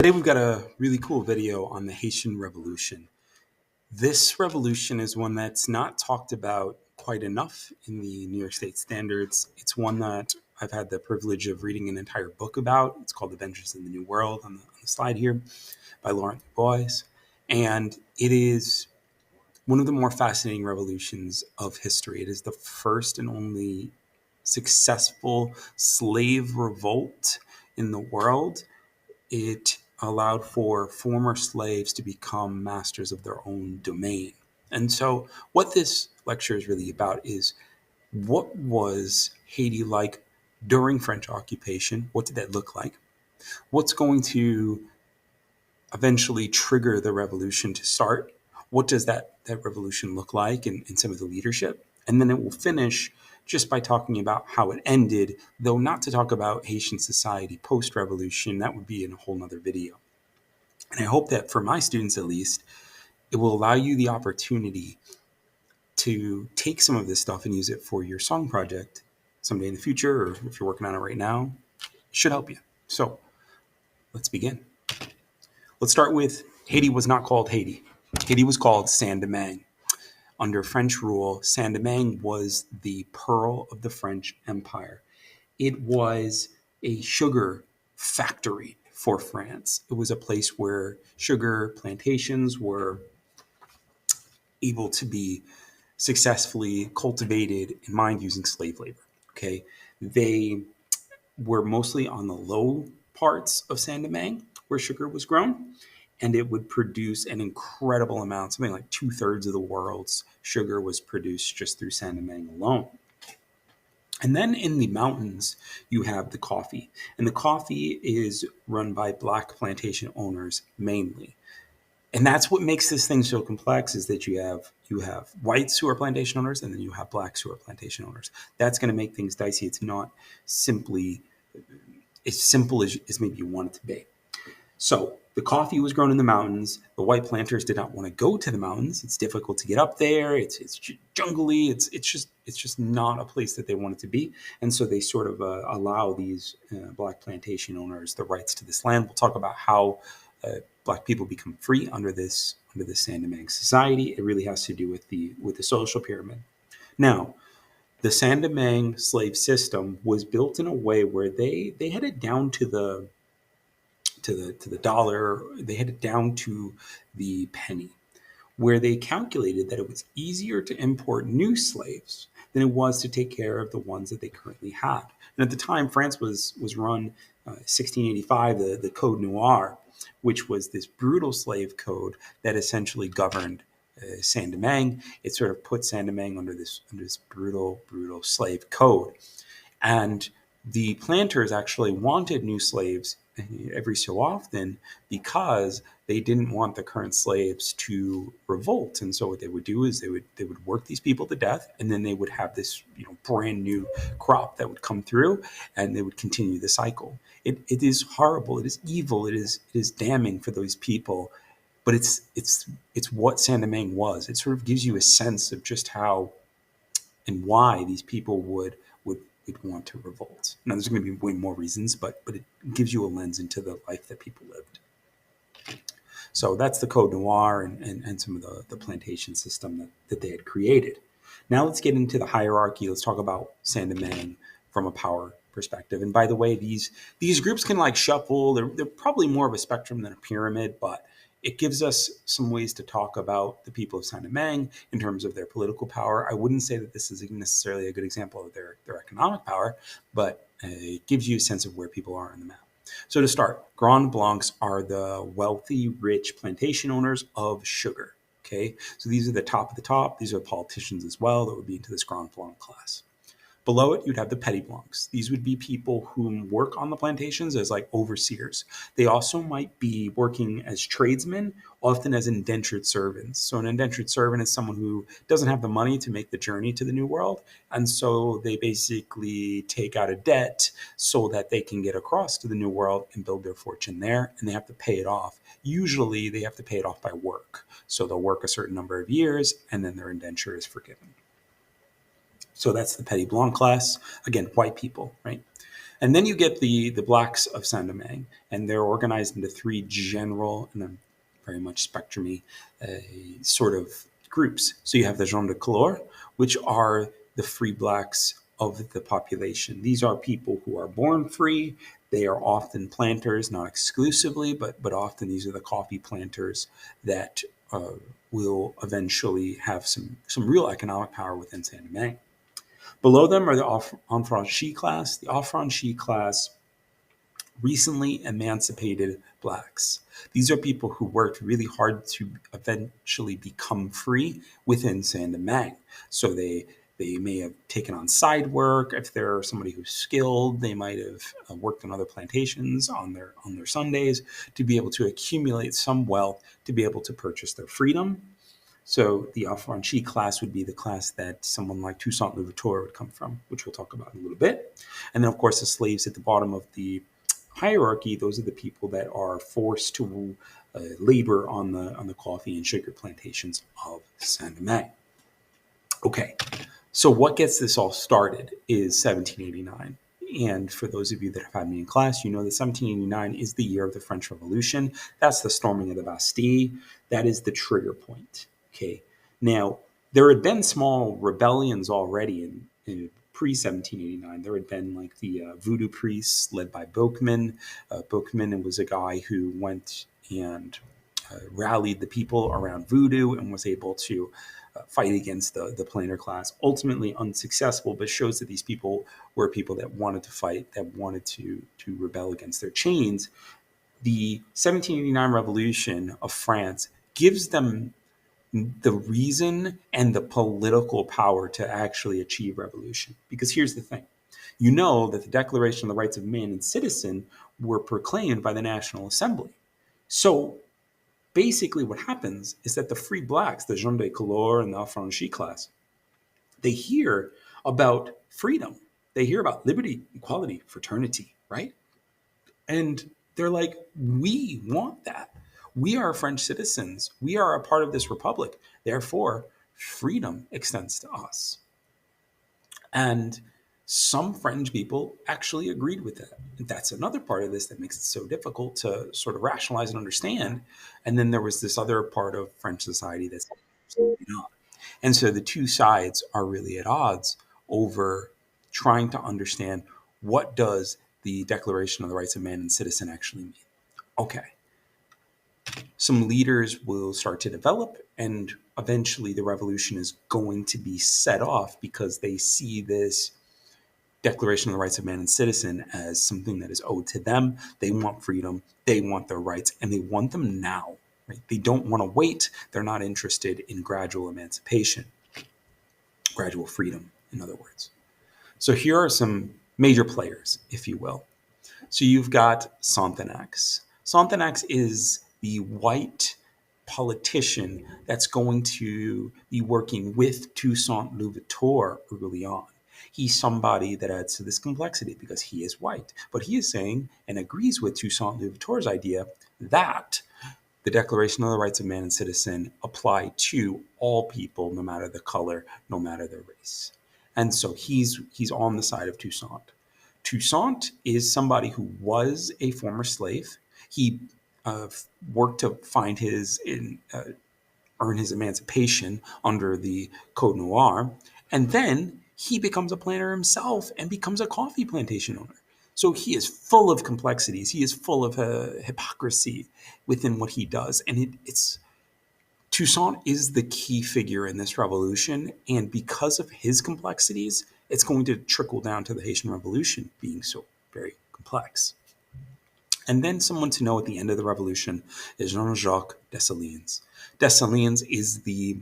Today we've got a really cool video on the Haitian Revolution. This revolution is one that's not talked about quite enough in the New York State standards. It's one that I've had the privilege of reading an entire book about. It's called Adventures in the New World on the slide here by Laurent Dubois. And it is one of the more fascinating revolutions of history. It is the first and only successful slave revolt in the world. It allowed for former slaves to become masters of their own domain. And so, what this lecture is really about is what was Haiti like during French occupation? What did that look like? What's going to eventually trigger the revolution to start? What does that revolution look like in some of the leadership? And then it will finish just by talking about how it ended, though not to talk about Haitian society post-revolution. That would be in a whole nother video. And I hope that for my students, at least, it will allow you the opportunity to take some of this stuff and use it for your song project someday in the future, or if you're working on it right now, it should help you. So let's begin. Let's start with Haiti was not called Haiti. Haiti was called Saint-Domingue. Under French rule, Saint-Domingue was the pearl of the French Empire. It was a sugar factory for France. It was a place where sugar plantations were able to be successfully cultivated and mined using slave labor. Okay, they were mostly on the low parts of Saint-Domingue where sugar was grown, and it would produce an incredible amount. Something like 2/3 of the world's sugar was produced just through Saint-Domingue alone. And then in the mountains, you have the coffee. And the coffee is run by Black plantation owners mainly. And that's what makes this thing so complex, is that you have whites who are plantation owners, and then you have Blacks who are plantation owners. That's going to make things dicey. It's not simply as simple as maybe you want it to be. So the coffee was grown in the mountains. The white planters did not want to go to the mountains. It's difficult to get up there. It's jungly. It's just not a place that they wanted to be. And so they sort of allow these Black plantation owners the rights to this land. We'll talk about how Black people become free under this Saint-Domingue society. It really has to do with the social pyramid. Now, the Saint-Domingue slave system was built in a way where they had it down to the dollar. They had it down to the penny, where they calculated that it was easier to import new slaves than it was to take care of the ones that they currently had. And at the time, France was run 1685, the Code Noir, which was this brutal slave code that essentially governed Saint-Domingue. It sort of put Saint-Domingue under this brutal slave code. And the planters actually wanted new slaves every so often because they didn't want the current slaves to revolt. And so what they would do is they would work these people to death, and then they would have this brand new crop that would come through, and they would continue the cycle. It is horrible. It is evil. It is damning for those people. But it's what Saint-Domingue was. It sort of gives you a sense of just how and why these people would want to revolt. Now, there's going to be way more reasons, but it gives you a lens into the life that people lived. So that's the Code Noir and some of the plantation system that they had created. Now let's get into the hierarchy. Let's talk about Saint-Domingue from a power perspective. And by the way, these groups can like shuffle. They're probably more of a spectrum than a pyramid, but it gives us some ways to talk about the people of Saint-Domingue in terms of their political power. I wouldn't say that this is necessarily a good example of their economic power, but it gives you a sense of where people are on the map. So to start, Grand Blancs are the wealthy, rich plantation owners of sugar. Okay, so these are the top of the top. These are politicians as well that would be into this Grand Blanc class. Below it, you'd have the Petit Blancs. These would be people who work on the plantations as like overseers. They also might be working as tradesmen, often as indentured servants. So an indentured servant is someone who doesn't have the money to make the journey to the New World. And so they basically take out a debt so that they can get across to the New World and build their fortune there. And they have to pay it off. Usually they have to pay it off by work. So they'll work a certain number of years and then their indenture is forgiven. So that's the Petit Blanc class. Again, white people, right? And then you get the blacks of Saint Domingue, and they're organized into three general and then very much spectrumy sort of groups. So you have the gens de couleur, which are the free blacks of the population. These are people who are born free. They are often planters, not exclusively, but often these are the coffee planters that will eventually have some real economic power within Saint Domingue. Below them are the affranchis class. The affranchis class recently emancipated blacks. These are people who worked really hard to eventually become free within Saint Domingue. So they may have taken on side work. If they're somebody who's skilled, they might have worked on other plantations on their Sundays to be able to accumulate some wealth to be able to purchase their freedom. So the affranchi class would be the class that someone like Toussaint Louverture would come from, which we'll talk about in a little bit. And then, of course, the slaves at the bottom of the hierarchy, those are the people that are forced to labor on the coffee and sugar plantations of Saint-Domingue. Okay, so what gets this all started is 1789. And for those of you that have had me in class, you know that 1789 is the year of the French Revolution. That's the storming of the Bastille. That is the trigger point. Okay. Now, there had been small rebellions already in pre-1789. There had been like the voodoo priests led by Boukman. Boukman was a guy who went and rallied the people around voodoo and was able to fight against the planter class. Ultimately unsuccessful, but shows that these people were people that wanted to fight, that wanted to rebel against their chains. The 1789 revolution of France gives them the reason and the political power to actually achieve revolution. Because here's the thing. You know that the Declaration of the Rights of Man and Citizen were proclaimed by the National Assembly. So basically what happens is that the free blacks, the gens de couleur and the affranchis class, they hear about freedom. They hear about liberty, equality, fraternity, right? And they're like, we want that. We are French citizens. We are a part of this republic. Therefore, freedom extends to us. And some French people actually agreed with that. And that's another part of this that makes it so difficult to sort of rationalize and understand. And then there was this other part of French society that's not. And so the two sides are really at odds over trying to understand what does the Declaration of the Rights of Man and Citizen actually mean. Okay. Some leaders will start to develop, and eventually the revolution is going to be set off because they see this Declaration of the Rights of Man and Citizen as something that is owed to them. They want freedom, they want their rights, and they want them now. Right? They don't want to wait. They're not interested in gradual emancipation, gradual freedom, in other words. So here are some major players, if you will. So you've got Sonthonax. Sonthonax is the white politician that's going to be working with Toussaint Louverture early on. He's somebody that adds to this complexity because he is white. But he is saying and agrees with Toussaint Louverture's idea that the Declaration of the Rights of Man and Citizen apply to all people, no matter the color, no matter their race. And so he's on the side of Toussaint. Toussaint is somebody who was a former slave. He worked to find earn his emancipation under the Code Noir, and then he becomes a planter himself and becomes a coffee plantation owner. So he is full of complexities. He is full of hypocrisy within what he does, and it's Toussaint is the key figure in this revolution, and because of his complexities, it's going to trickle down to the Haitian Revolution being so very complex. And then someone to know at the end of the revolution is Jean-Jacques Dessalines. Dessalines is the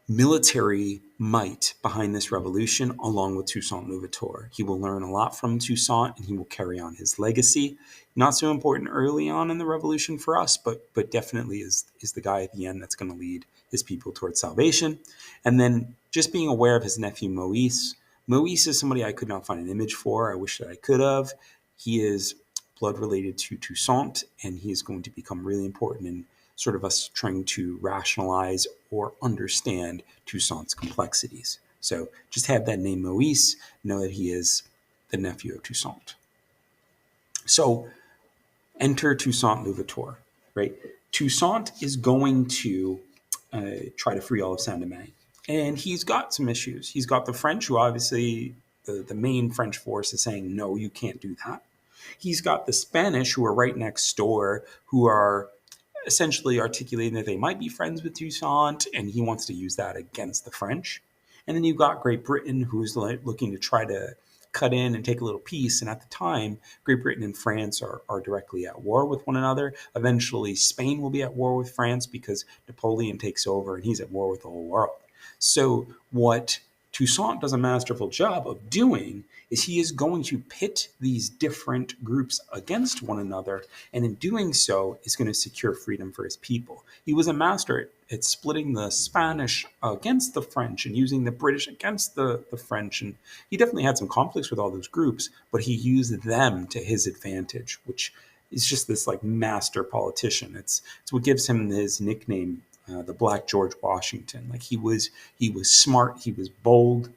military might behind this revolution, along with Toussaint Louverture. He will learn a lot from Toussaint, and he will carry on his legacy. Not so important early on in the revolution for us, but definitely is the guy at the end that's going to lead his people towards salvation. And then just being aware of his nephew Moise. Moise is somebody I could not find an image for. I wish that I could have. He is blood related to Toussaint, and he is going to become really important in sort of us trying to rationalize or understand Toussaint's complexities. So just have that name Moise, know that he is the nephew of Toussaint. So enter Toussaint Louverture, right? Toussaint is going to try to free all of Saint Domingue. And he's got some issues. He's got the French, who obviously the main French force is saying, no, you can't do that. He's got the Spanish, who are right next door, who are essentially articulating that they might be friends with Toussaint, and he wants to use that against the French. And then you've got Great Britain, who's looking to try to cut in and take a little piece. And at the time, Great Britain and France are directly at war with one another. Eventually, Spain will be at war with France because Napoleon takes over and he's at war with the whole world. So what Toussaint does a masterful job of doing is he is going to pit these different groups against one another, and in doing so is going to secure freedom for his people. He was a master at splitting the Spanish against the French and using the British against the French, and he definitely had some conflicts with all those groups, but he used them to his advantage, which is just this like master politician. It's what gives him his nickname, the Black George Washington. Like he was smart, he was bold.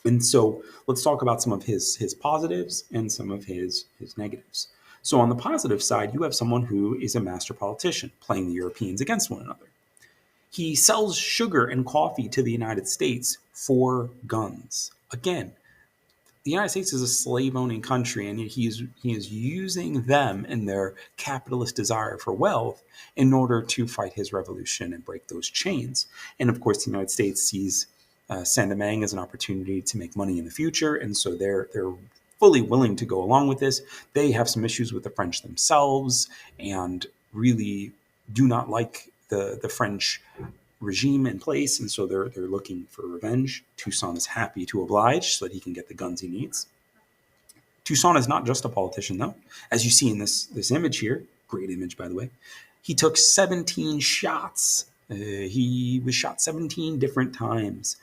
And so let's talk about some of his positives and some of his negatives. So on the positive side, you have someone who is a master politician playing the Europeans against one another. He sells sugar and coffee to the United States for guns. Again, the United States is a slave-owning country, and he is using them and their capitalist desire for wealth in order to fight his revolution and break those chains. And of course, the United States sees Saint Domingue as an opportunity to make money in the future, and so they're fully willing to go along with this. They have some issues with the French themselves, and really do not like the French regime in place, and so they're looking for revenge. Toussaint is happy to oblige so that he can get the guns he needs. Toussaint is not just a politician, though. As you see in this image here, great image, by the way, he took 17 shots. He was shot 17 different times.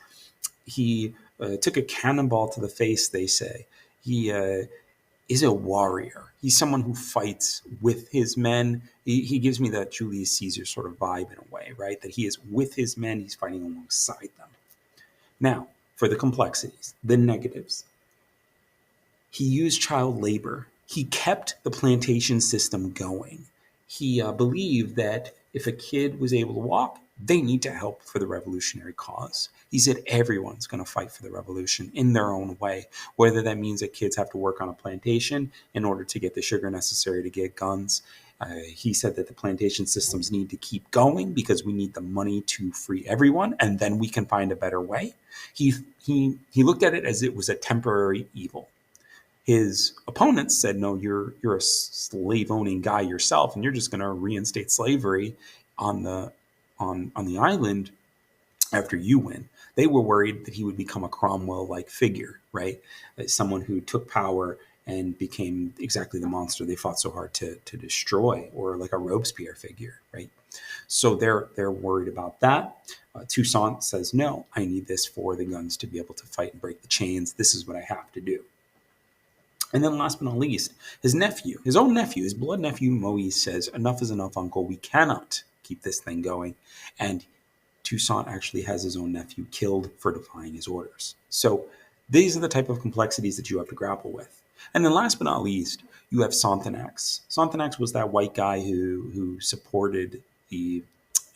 He took a cannonball to the face, they say. He is a warrior. He's someone who fights with his men. He gives me that Julius Caesar sort of vibe in a way, right? That he is with his men, he's fighting alongside them. Now, for the complexities, the negatives. He used child labor. He kept the plantation system going. He believed that if a kid was able to walk, they need to help for the revolutionary cause. He said everyone's going to fight for the revolution in their own way, whether that means that kids have to work on a plantation in order to get the sugar necessary to get guns. He said that the plantation systems need to keep going because we need the money to free everyone, and then we can find a better way. He looked at it as it was a temporary evil. His opponents said, no, you're a slave-owning guy yourself, and you're just going to reinstate slavery on the island after you win. They were worried that he would become a Cromwell-like figure, right? Someone who took power and became exactly the monster they fought so hard to destroy, or like a Robespierre figure, right? So they're worried about that. Toussaint says, no, I need this for the guns to be able to fight and break the chains. This is what I have to do. And then last but not least, his nephew, his own nephew, his blood nephew, Moise, says, enough is enough, uncle. We cannot keep this thing going. And Toussaint actually has his own nephew killed for defying his orders. So these are the type of complexities that you have to grapple with. And then last but not least, you have Sonthonax. Sonthonax was that white guy who supported the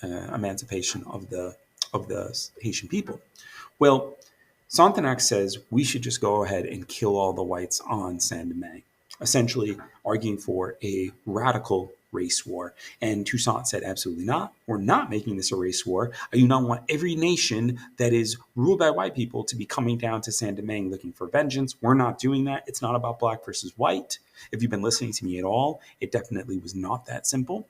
emancipation of the Haitian people. Well, Sonthonax says we should just go ahead and kill all the whites on Saint-Domingue, essentially arguing for a radical race war. And Toussaint said, absolutely not. We're not making this a race war. I do not want every nation that is ruled by white people to be coming down to Saint-Domingue looking for vengeance. We're not doing that. It's not about black versus white. If you've been listening to me at all, it definitely was not that simple.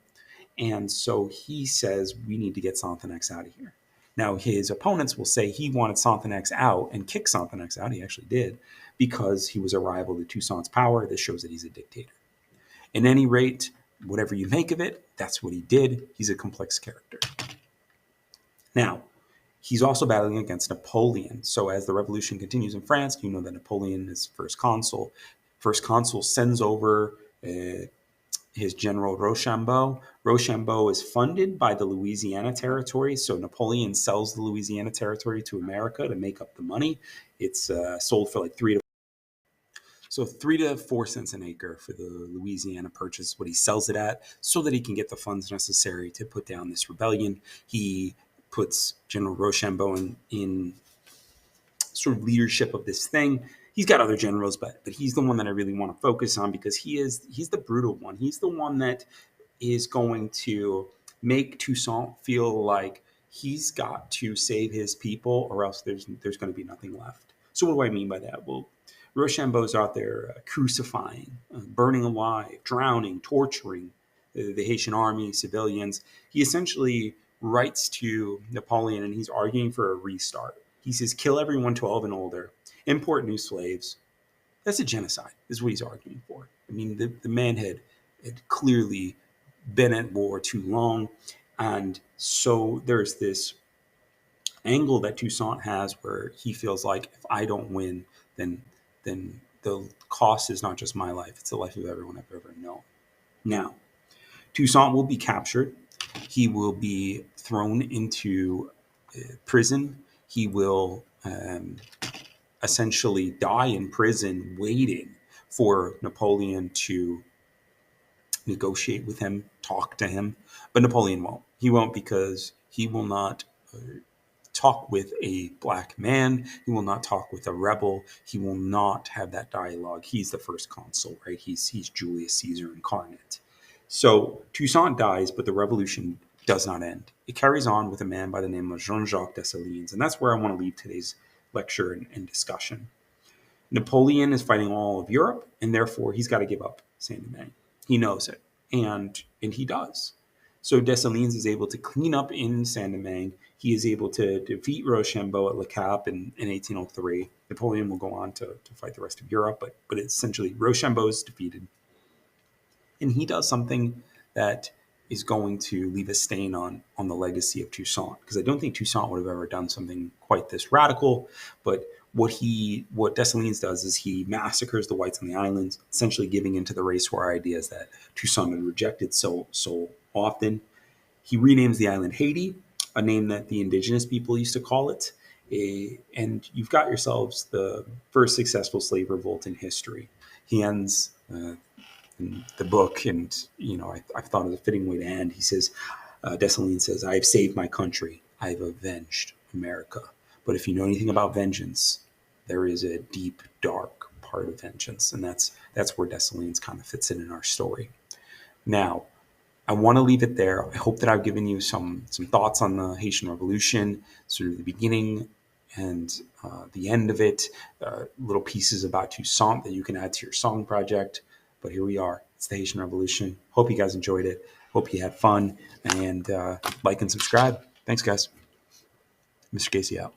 And so he says we need to get Sonthonax out of here. Now, his opponents will say he wanted Sonthonax out and kick Sonthonax out. He actually did, because he was a rival to Toussaint's power. This shows that he's a dictator. At any rate, whatever you make of it, that's what he did. He's a complex character. Now, he's also battling against Napoleon. So as the revolution continues in France, you know that Napoleon is first consul. First consul sends over his general Rochambeau. Rochambeau is funded by the Louisiana Territory, so Napoleon sells the Louisiana Territory to America to make up the money. It's sold for like So 3 to 4 cents an acre for the Louisiana Purchase, what he sells it at, so that he can get the funds necessary to put down this rebellion. He puts General Rochambeau in sort of leadership of this thing. He's got other generals, but he's the one that I really want to focus on, because he's the brutal one. He's the one that is going to make Toussaint feel like he's got to save his people, or else there's going to be nothing left. So what do I mean by that? Well, Rochambeau's out there crucifying, burning alive, drowning, torturing the Haitian army, civilians. He essentially writes to Napoleon and he's arguing for a restart. He says, kill everyone 12 and older, import new slaves. That's a genocide, is what he's arguing for. I mean, the man had clearly been at war too long. And so there's this angle that Toussaint has where he feels like, if I don't win, then the cost is not just my life, it's the life of everyone I've ever known. Now, Toussaint will be captured. He will be thrown into prison. He will essentially die in prison waiting for Napoleon to negotiate with him, talk to him. But Napoleon won't. He won't, because he will not talk with a black man. He will not talk with a rebel. He will not have that dialogue. He's the first consul, right? He's Julius Caesar incarnate. So Toussaint dies, but the revolution does not end. It carries on with a man by the name of Jean-Jacques Dessalines, and that's where I want to leave today's lecture and discussion. Napoleon is fighting all of Europe, and therefore he's got to give up Saint-Domingue. He knows it, and he does. So Dessalines is able to clean up in Saint-Domingue. He is able to defeat Rochambeau at Le Cap in 1803. Napoleon will go on to fight the rest of Europe, but essentially Rochambeau is defeated. And he does something that is going to leave a stain on the legacy of Toussaint, because I don't think Toussaint would have ever done something quite this radical. But what Dessalines does is he massacres the whites on the islands, essentially giving into the race war ideas that Toussaint had rejected so often. He renames the island Haiti, a name that the indigenous people used to call it. And you've got yourselves the first successful slave revolt in history. He ends in the book, and I thought it was a fitting way to end. He says, Dessalines says, "I have saved my country. I have avenged America. But if you know anything about vengeance, there is a deep, dark part of vengeance." And that's where Dessalines kind of fits in our story. Now, I want to leave it there. I hope that I've given you some thoughts on the Haitian Revolution, sort of the beginning and the end of it, little pieces about Toussaint that you can add to your song project. But here we are. It's the Haitian Revolution. Hope you guys enjoyed it. Hope you had fun. And like and subscribe. Thanks, guys. Mr. Casey out.